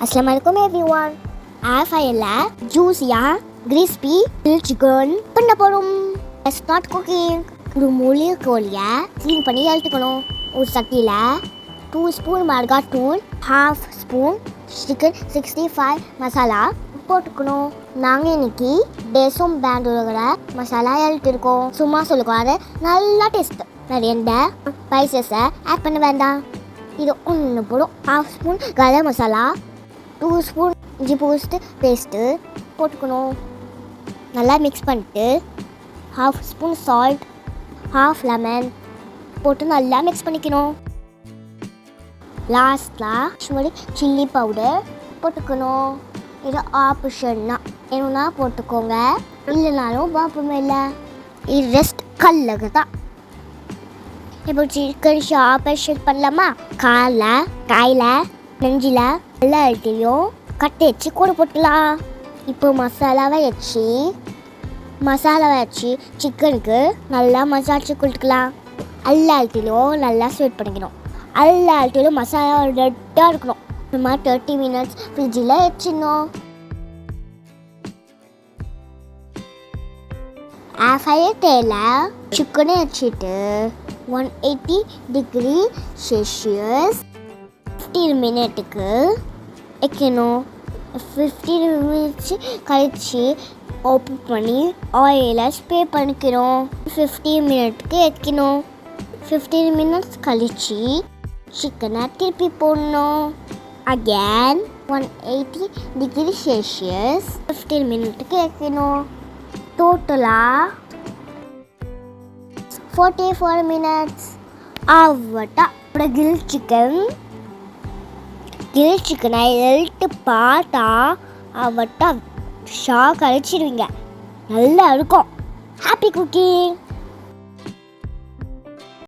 Assalamualaikum everyone. Air fryer juicy crispy grilled chicken பண்ண போறோம். Let's start cooking. ஒரு மூலிகை கோழியை க்ளீன் பண்ணி எடுத்துக்கணும். ஒரு சட்டியில் 2 ஸ்பூன் மிளகாத்தூள், 1/2 ஸ்பூன் சிக்கன் 65 மசாலா போட்டுக்கணும். நாங்கள் இன்னைக்கு டேசோம் பிராண்டோட மசாலா எடுத்துருக்கோம். சும்மா சொல்லக்கூடாது, நல்லா டேஸ்ட். நிறைய ஸ்பைசஸை ஆட் பண்ண வேண்டாம். இது ஒன்று போடும். 1/2 ஸ்பூன் கரம் மசாலா, 2 ஸ்பூன் இஞ்சி பூண்டு பேஸ்ட்டு போட்டுக்கணும். நல்லா மிக்ஸ் பண்ணிட்டு 1/2 ஸ்பூன் சால்ட், 1/2 லெமன் போட்டு நல்லா மிக்ஸ் பண்ணிக்கணும். லாஸ்ட்டில் சில்லி பவுடர் போட்டுக்கணும். இது ஆப்ஷன்னா வேணும்னா போட்டுக்கோங்க, இல்லைனாலும் பாப்பமே இல்லை. இது ரெஸ்ட் கல்லுக்கு தான். இப்போ சிக்கன் ஷார்ப்பாக பண்ணலாமா? காலில், கையில், நெஞ்சில் எல்லா இடத்துலையும் கட்டை வச்சு கூட போட்டுலாம். இப்போ மசாலாவை வச்சு சிக்கனுக்கு நல்லா மசாலா கொடுத்துக்கலாம். எல்லா இடத்துலையும் நல்லா ஸ்வீட் பண்ணிக்கணும். எல்லா இடத்துலையும் மசாலா ரெட்டாக இருக்கணும். சும்மா 30 மினிட்ஸ் ஃப்ரிட்ஜில் வச்சிடணும். ஏர் ஃப்ரையர் தேயில் சிக்கனை வச்சுட்டு 180 டிகிரி செல்சியஸ் 15 மினிட்டுக்கு வைக்கணும். 15 மினிட்ஸ் கழித்து ஓப்பன் பண்ணி ஆயிலை ஸ்ப்ரே பண்ணிக்கணும். 15 மினிட்டுக்கு வைக்கணும். 15 மினிட்ஸ் கழித்து சிக்கனை திருப்பி போடணும். அகேன் 180 டிகிரி செல்சியஸ் 15 மினிட்டுக்கு வைக்கணும். டோட்டலாக 44 மினிட்ஸ் ஆவட்டா. அப்புறம் கிரில் சிக்கனை எடுத்து பார்த்தா அவட்டா ஷாக் அழிச்சிடுவீங்க. நல்லா இருக்கும். Happy cooking.